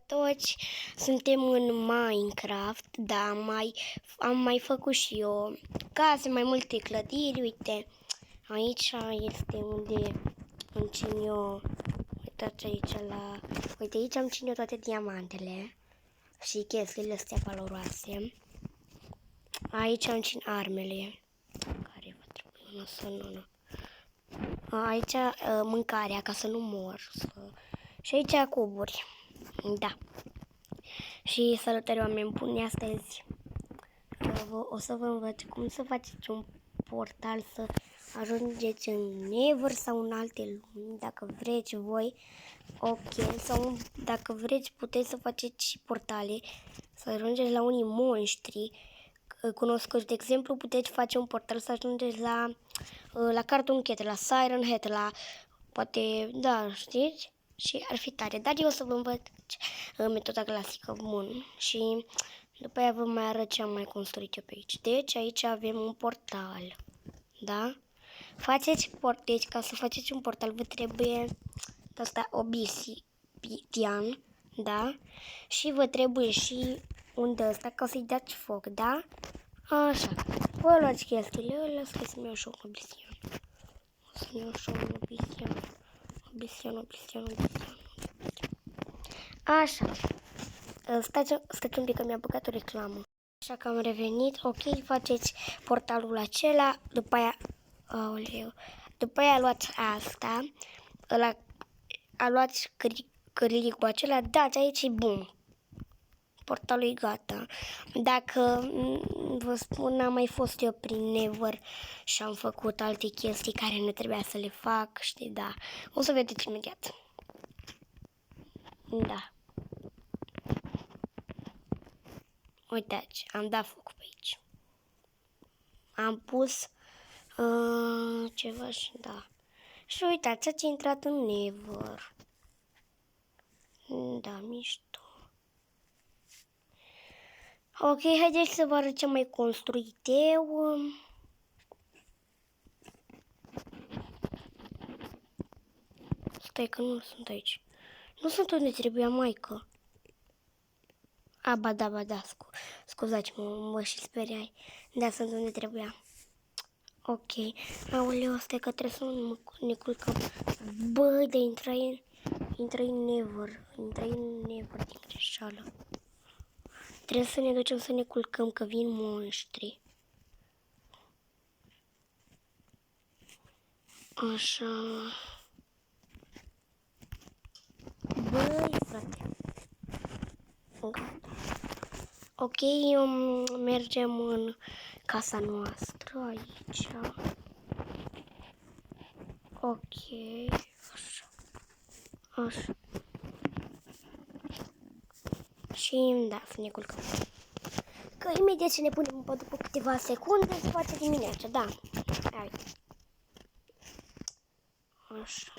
toți! Suntem în Minecraft, da, am mai făcut și eu case, mai multe clădiri, uite. Aici este unde încin eu, uitați aici la... Uite, aici am ținut toate diamantele și chestiile astea valoroase. Aici am ținut armele, care vă trebuie, nu. Aici mâncarea, ca să nu mor. Și aici cuburi, da. Și salutări, oameni buni, astăzi o să vă învăț cum să faceți un portal să ajungeți în Nether sau în alte lumi, dacă vreți voi, ok, sau dacă vreți puteți să faceți și portale, să ajungeți la unii monștri cunoscuți. De exemplu, puteți face un portal să ajungeți la Cartoon Cat, la Siren Head, la poate, da, știți? Și ar fi tare, dar eu o să vă învăț metoda clasică, bun, și după aia vă mai arăt ce am mai construit eu pe aici. Deci aici avem un portal, da? Deci ca să faceți un portal vă trebuie asta obsidian, da? Și vă trebuie și un de ăsta ca să-i dați foc, da? Așa, vă luați chestiile alea, să-mi iau și un obsidian. O să-mi iau și un obsidian. Așa, stați un pic că mi-a băgat o reclamă. Așa că am revenit, ok, faceți portalul acela, după aia luați asta, luați cârligul acela, dați aici și bum, portalul e gata. Dacă vă spun, am mai fost eu prin Nether și am făcut alte chestii care nu trebuia să le fac, știi, da, o să vedeți imediat. Da. Uitați, am dat foc pe aici. Am pus ceva și da. Și uitați, ați intrat în Nether. Da, mișto. Ok, haideți să vă arăt ce am mai construit eu. Stai că nu sunt aici. Nu sunt unde trebuia, maică. A, ba da, scuzați-mă, mă și speriai. Da, sunt unde trebuia. Ok, aoleu, stai că trebuie să ne culcăm. Băi, de intrai în Nether din greșeală. Trebuie să ne ducem să ne culcăm, că vin monștri. Așa. Băi, frate. Ok, mergem în casa noastră aici. Ok, așa. Și da, să ne culcăm. Că imediat ce ne punem după câteva secunde se face dimineața, da. Hai. Așa.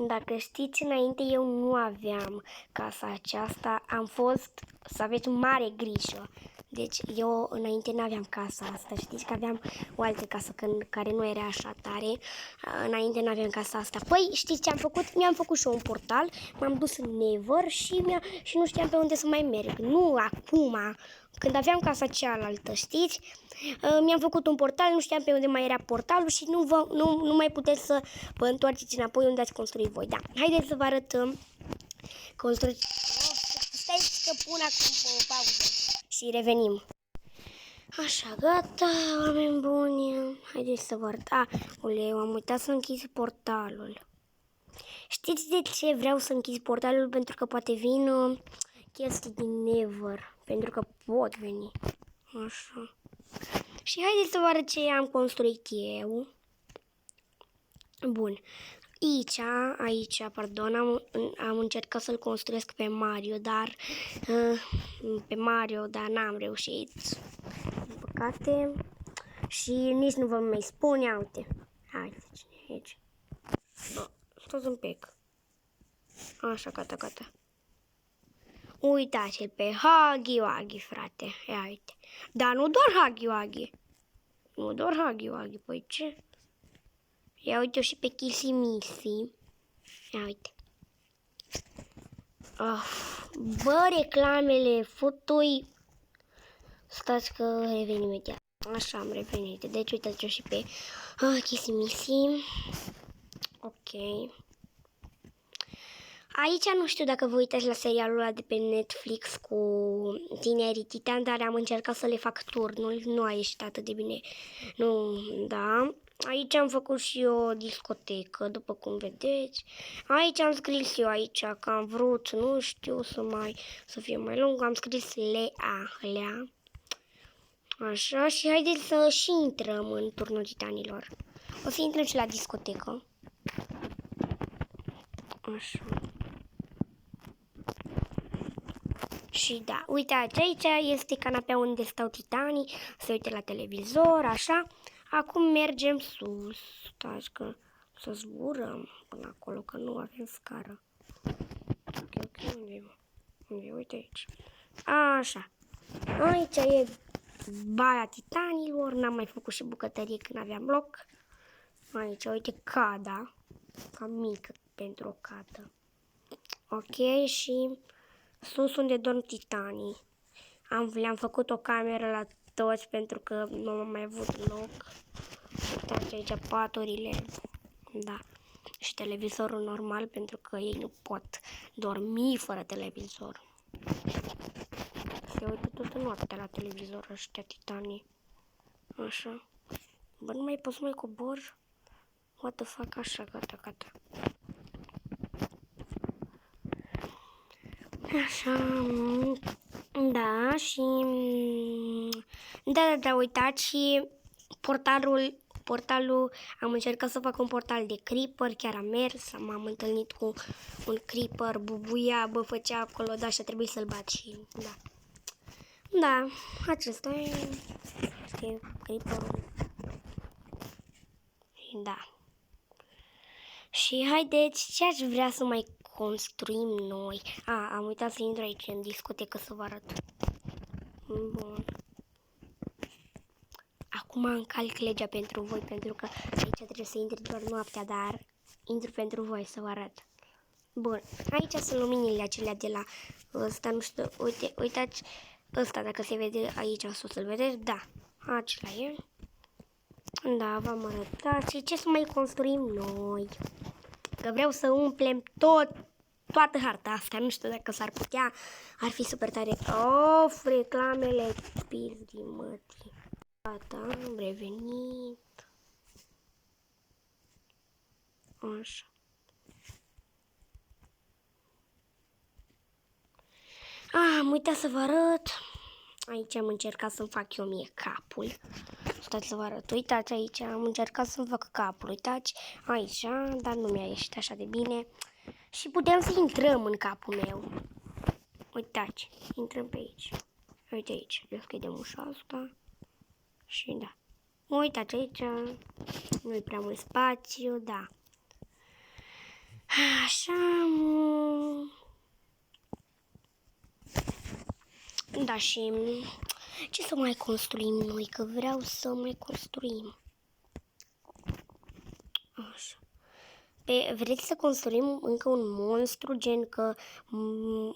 Dacă știți, înainte eu nu aveam casa aceasta, am fost, să aveți mare grijă. Deci eu înainte nu aveam casa asta, știți că aveam o altă casă care nu era așa tare, înainte nu aveam casa asta. Păi știți ce am făcut? Mi-am făcut și eu un portal, m-am dus în Nether și nu știam pe unde să mai merg. Nu acum, când aveam casa cealaltă, știți? Mi-am făcut un portal, nu știam pe unde mai era portalul și nu mai puteți să vă întoarceți înapoi unde ați construit voi. Da, haideți să vă arăt construiți. Stai că pun acum o pauză și revenim. Așa, gata, oameni buni. Haideți să vă arăt. Uleu, am uitat să închid portalul. Știți de ce vreau să închid portalul? Pentru că poate vin chestii din Nether. Pentru că pot veni. Așa. Și haideți să vă arăt ce am construit eu. Bun. Aici, pardon, am încercat să-l construiesc pe Mario, dar n-am reușit, din păcate. Și nici nu vă mai spun, ia uite. Haideți, aici. Stați un pic. Așa, gata. Uitați-l pe Huggy Wuggy, frate. Ia uite. Dar nu doar Huggy Wuggy. Păi ce? Ia uite-o și pe Kissy Missy. Ia uite. Bă, reclamele, fotoi. Stați că revenim imediat. Așa am revenit. Deci uitați-o și pe Kissy Missy. Ok. Aici nu știu dacă vă uitați la serialul ăla de pe Netflix cu Tinerii Titani, dar am încercat să le fac turnul. Nu a ieșit atât de bine. Nu, da. Aici am făcut și o discotecă, după cum vedeți. Aici am scris eu aici că am vrut, nu știu, să fie mai lung. Am scris Lea. Așa, și haideți să și intrăm în turnul titanilor. O să intrăm și la discotecă. Așa. Și da, uitați, aici este canapea unde stau titanii, se uite la televizor, așa. Acum mergem sus. Stați că să zburăm până acolo, că nu avem scară. Ok, unde? Uite aici. Așa. Aici e Baia Titanilor, n-am mai făcut și bucătărie când aveam loc. Aici, uite, cada, cam mică pentru o cadă. Ok, și sus unde dorm titanii. Le-am făcut o cameră la toți pentru că nu am mai avut loc. Uitați aici paturile, da. Și televizorul normal pentru că ei nu pot dormi fără televizor. Se uită toată noaptea la televizor ăștia titanii. Așa. Bă, nu mai pot să mai cobor. What the fuck, așa, gata. Așa. Da, și... Da, uitați și portalul, am încercat să fac un portal de creeper, chiar am mers, m-am întâlnit cu un creeper, bubuia, bă, făcea acolo, da, și a trebuit să-l bat și, da. Da, acesta este creeperul. Da. Și haideți, ce aș vrea să mai construim noi? Am uitat să intru aici în discotecă să vă arăt. Bun. Acum încalc legea pentru voi, pentru că aici trebuie să intri doar noaptea, dar intru pentru voi să vă arăt. Bun, aici sunt luminile acelea de la ăsta, nu știu, uitați ăsta, dacă se vede aici sus, îl vedeți? Da, acela e. Da, v-am arătat. Și ce să mai construim noi? Că vreau să umplem toată harta asta. Nu știu dacă s-ar putea. Ar fi super tare. Of, reclamele pizdii mătii. Gata, am revenit. Așa. Am uitat să vă arăt. Aici am încercat să-mi fac eu mie capul. Stați să vă arăt. Uitați aici, am încercat să-mi fac capul. Uitați aici, dar nu mi-a ieșit așa de bine. Și putem să intrăm în capul meu. Uitați, intrăm pe aici. Uite aici, deschidem ușa asta. Și da. Uitați aici, nu-i prea mult spațiu, da. Așa. Da, și ce să mai construim noi? Că vreau să mai construim. Așa. Vreți să construim încă un monstru, gen că,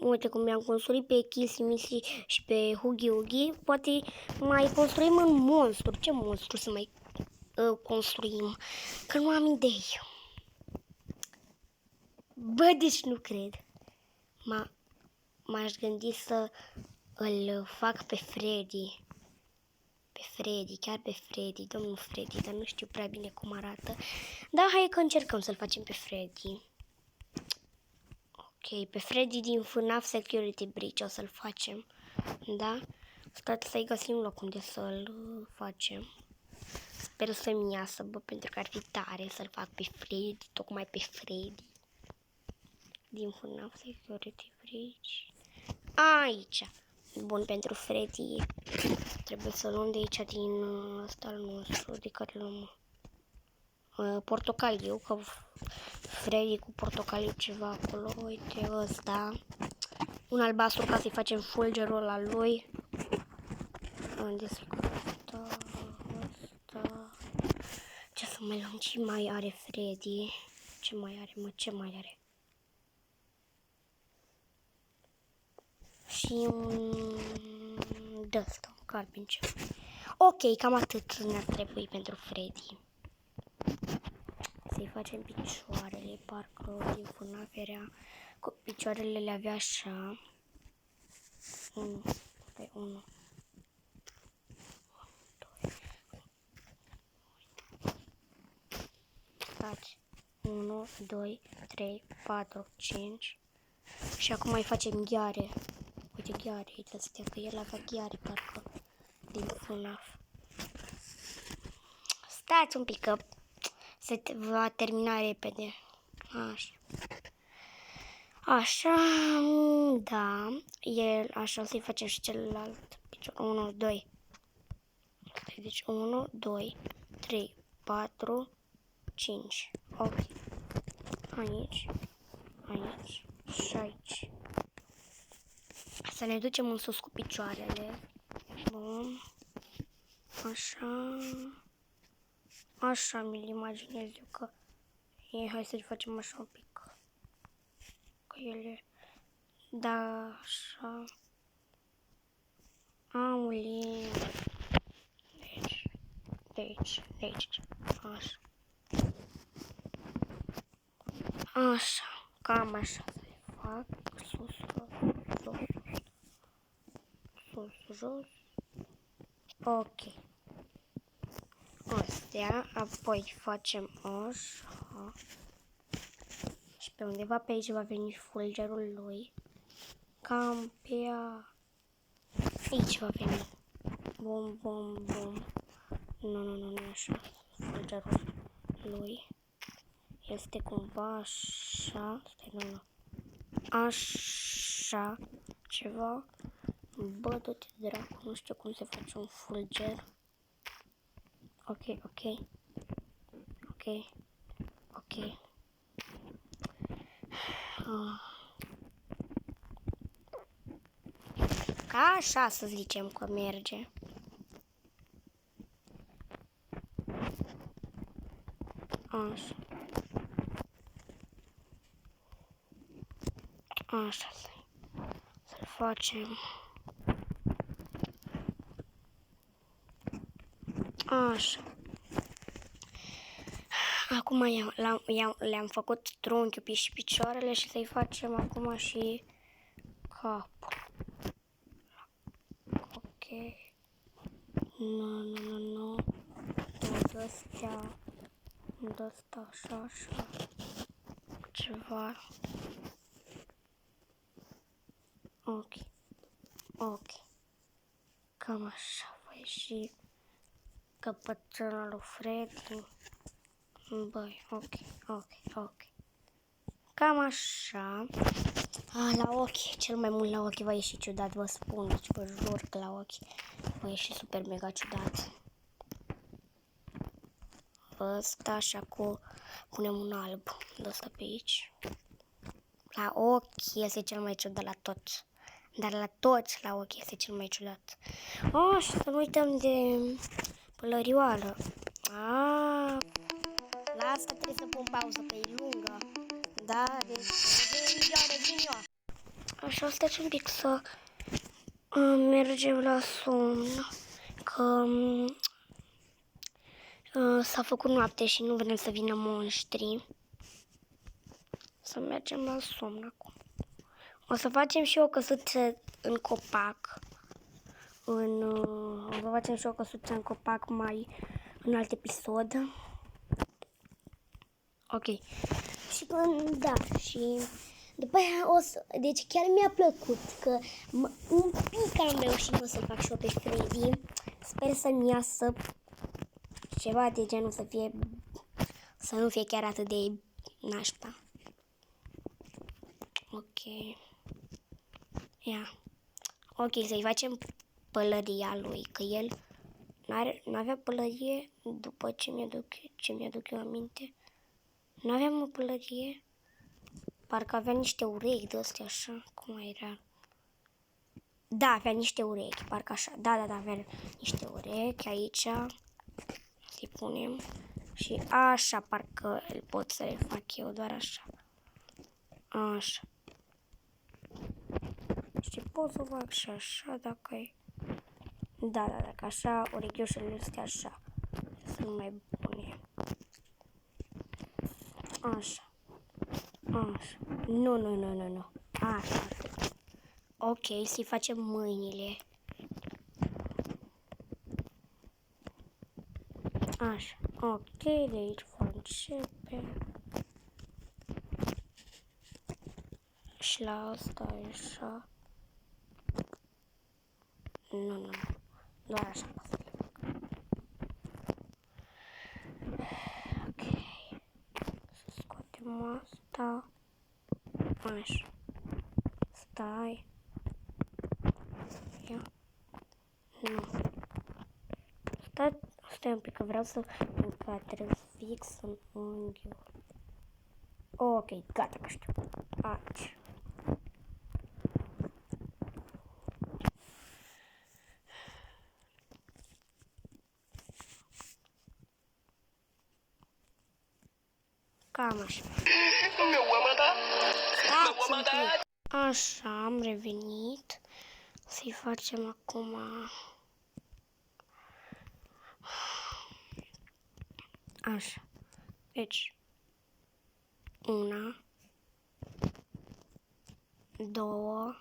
uite cum mi-am construit pe Kissy Missy și pe Huggy Wuggy, poate mai construim un monstru. Ce monstru să mai construim? Că nu am idei. Bă, deci nu cred. M-aș gândi să îl fac pe Freddy. Chiar pe Freddy, domnul Freddy, dar nu știu prea bine cum arată. Da, hai că încercăm să-l facem pe Freddy. Ok, pe Freddy din FNAF Security Breach o să-l facem. Da? Stați să-i găsim loc unde să-l facem. Sper să-mi iasă, bă, pentru că ar fi tare să-l fac pe Freddy, tocmai pe Freddy. Din FNAF Security Breach. Aici. Bun, pentru Freddy trebuie să luăm de aici din ăsta al nostru, de care luăm portocaliu, că Freddy cu portocaliu ceva acolo, uite ăsta, un albastru ca să-i facem fulgerul la lui. Unde sigur ăsta, ce să mai luăm ce mai are Freddy. Ce mai are, mă, ce mai are? Și un de-asta, un galben ceva. Ok, cam atât ne-ar trebui pentru Freddy. Să-i facem picioarele, parcă din FNAF era cu picioarele le avea așa. 1, 1. Stați. 1, 2, 3, 4, 5. Și acum mai facem gheare. Uite gheare, uite-ți că el avea gheare parcă din FNAF. Stați un pic că se va termina repede. Așa. Așa, da. El, așa, să-i facem și celălalt picior. 1, 2. Deci 1, 2, 3, 4, 5. Ok. Aici, aici și aici. Să ne ducem în sus cu picioarele. Bun. Așa. Așa mi-l imaginez eu că e. Hai să-i facem așa un pic. Că ele... Da, așa. Aoleu. Deci, de aici, de aici. Așa. Așa. Cam așa să-i fac. Sus, sus, sus, sus, jos. Ok. Astea, apoi facem așa. Și pe undeva pe aici va veni fulgerul lui. Cam pe aici va veni. Bum, bum, bum. Nu, așa. Fulgerul lui. Este cumva așa. Stai, nu. Așa. Ceva. Bă, du-te dracu, nu știu cum se face un fulger. Ok, ok. Ok. Ok. Ca așa să zicem că merge. Așa. Așa să-l facem. Așa. Acum le-am făcut trunchiul și picioarele și să-i facem acum și capul. Ok. Nu. Dă astea. Dă asta așa. Ceva. Ok. Cam așa va ieși căpățânul lui Freddy. Băi, ok. Cam așa. La ochi, cel mai mult la ochi va ieși ciudat, vă spun. Deci vă jur că la ochi va ieși super mega ciudat. Ăsta și acum punem un alb de ăsta pe aici. La ochi este cel mai ciudat la toți. Dar la toți la ochi este cel mai ciudat. Și să nu uităm de pălărioară. La asta trebuie să pun pauză, că e lungă. Da, deci vin eu. Așa, stați un pic să mergem la somn. Că s-a făcut noapte și nu vrem să vină monștri. Să mergem la somn acum. O să facem și o căsuță în copac. O să facem și o căsuță în copac mai în alt episod. Ok. Și da, și după aia deci chiar mi-a plăcut că un pic am reușit să-l fac și eu pe Freddy. Sper să-mi iasă ceva de genul să nu fie chiar atât de nașpa. Ok. Ok, să-i facem pălăria lui, că el n-avea pălărie după ce mi-aduc eu aminte. Nu aveam o pălărie. Parcă avea niște urechi de astea așa. Cum era? Da, avea niște urechi. Parcă așa. Da, avea niște urechi aici. Să-i punem. Și așa, parcă îl pot să-l fac eu, doar așa. Așa. Și pot să fac și așa, dacă e... Da, dacă așa, orechiușele este așa. Sunt mai bune. Așa. Așa. Nu. Așa. Ok, să-i facem mâinile. Așa. Ok, de aici vom începe. Și la asta așa. Nu. Doar așa pot să le fac. Ok. Să scoatem asta. Așa. Stai. Ia. Nu. Stai un pic, că vreau să încadrez fix în unghiul. Ok, gata, că știu. Aici. Cam așa. Așa, am revenit. Să-i facem acum... Așa. Deci, 1, 2,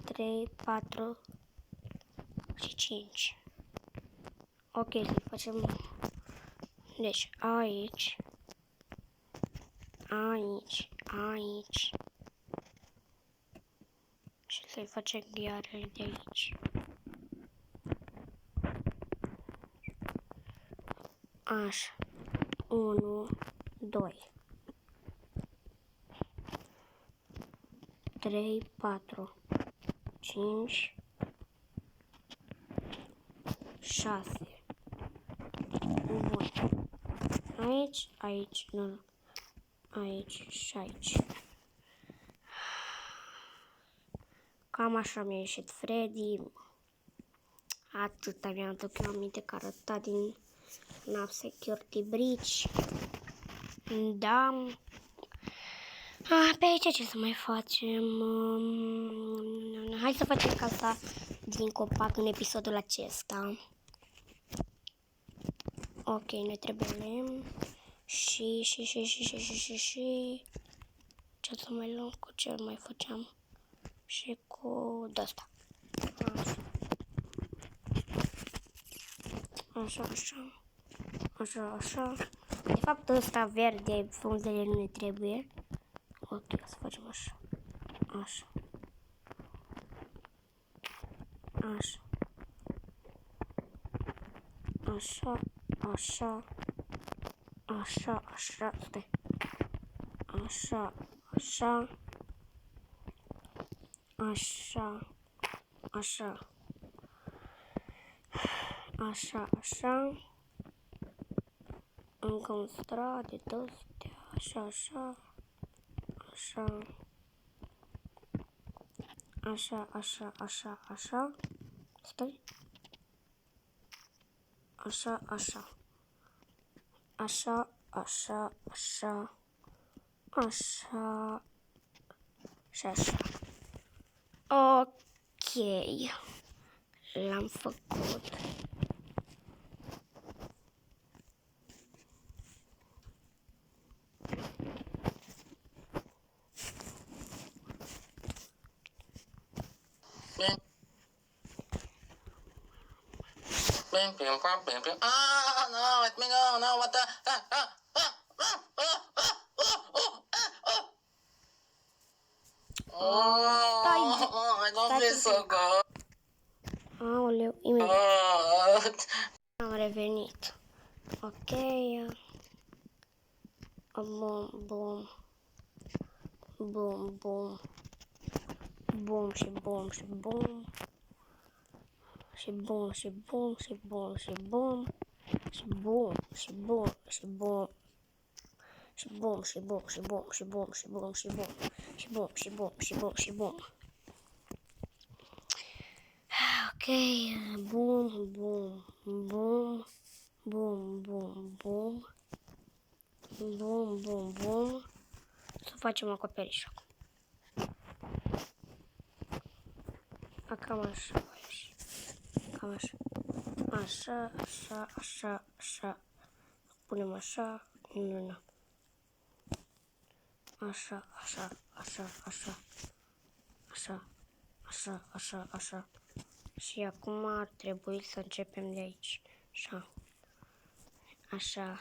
3, 4 și 5. Ok, să-i facem... Deci, aici, și să-i facem ghiarele de aici. Așa. 1, 2, 3, 4, 5, 6. Bun. Aici, nu. Aici și aici. Cam așa mi-a ieșit Freddy. Atâta mi-am dat eu aminte că arăta din FNAF Security Breach. Da. Pe aici ce să mai facem? Hai să facem casa din copac în episodul acesta. Ok, ne trebuie lemn. Și ce să mai luăm, cu ce mai făceam? Și cu de-asta. Așa. De fapt ăsta verde, frunzele nu ne trebuie. Ok, să facem așa. Așa, stai. Așa. Încă un strat de astea, așa. Stai. Așa. Și așa. Ok. L-am făcut. Ah, no, let me go. No, what the? I don't feel so good. Aoleu, imediat. Am revenit. Ok. Bum. Ok, bum. Bum, bum, bum. Bum, bum, bum. Să facem acoperiș acum. Cam așa. Cam așa. Așa, așa, așa, așa. Punem așa. Nu. Așa, așa, așa, așa. Așa, așa, așa, așa. Și acum ar trebui să începem de aici. Așa. Așa.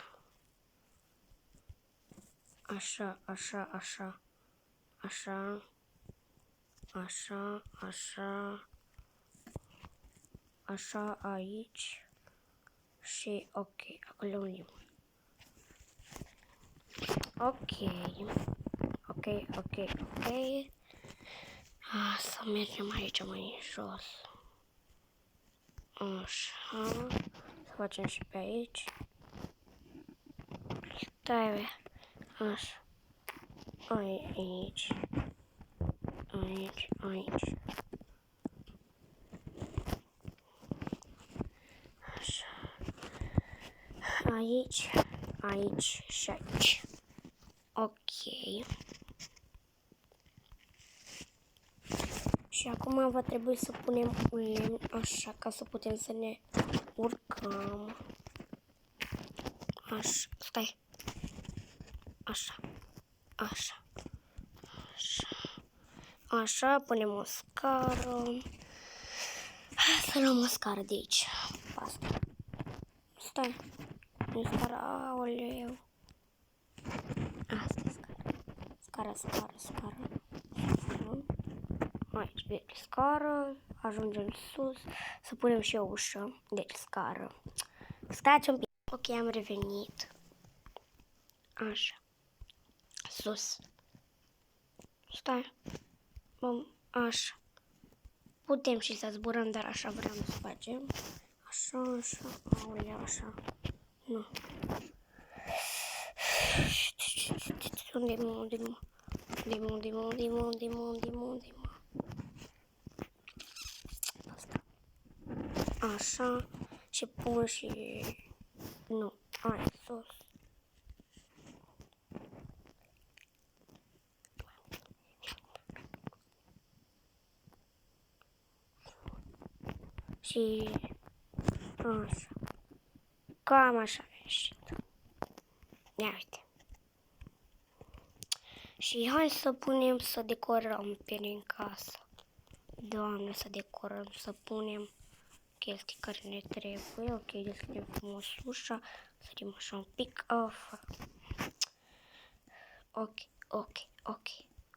Așa, așa, așa. Așa. Așa, așa. Așa aici. Și ok, acolo unim. Ok. Să mergem aici mai jos. Așa. Să facem și pe aici. Stai, așa. Aici. Așa. Aici și aici. Ok. Și acum va trebui să punem un lemn așa ca să putem să ne urcăm. Așa, stai. Așa. Așa, punem o scară. Să luăm o scară de aici. Asta. Stai. E scară, aoleu. Asta e scară. Scară. Aici, deci scară. Ajungem sus. Să punem și o ușă. Deci scară. Stați un pic. Ok, am revenit. Așa. Sus. Stai. Bun, așa. Putem și să zburăm, dar așa vreau să facem. Așa. Aoleu, așa. Nu. Unde mă? Asta. Așa. Și pun și... Nu. Hai, sus. Și... Așa. Cam așa a ieșit. Ia uite. Și hai să punem să decorăm prin casă. Doamne, să decorăm, să punem chestii care ne trebuie. Ok, deschidem frumos ușa. Sărim așa un pic.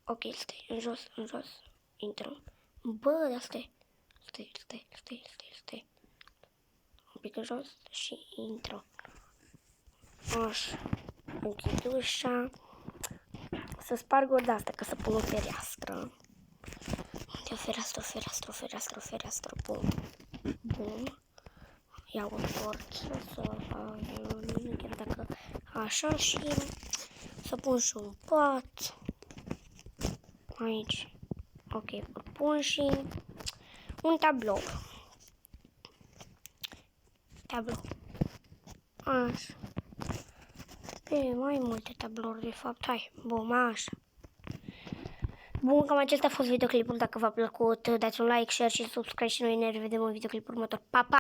Ok, stai, în jos. Intrăm. Bă, dar stai. Un pic în jos și intrăm. Așa. Închid ușa. Să sparg o de-asta ca să pun o fereastră. Unde o fereastră. Bun. Iau o forță să chiar dacă așa și să pun și un pat. Aici. Ok, pun și un tablou. Așa. Pe mai multe tablouri de fapt. Hai, bun, așa. Bun, cam acesta a fost videoclipul. Dacă v-a plăcut, dați un like, share și subscribe și noi ne revedem în videoclipul următor. Pa, pa!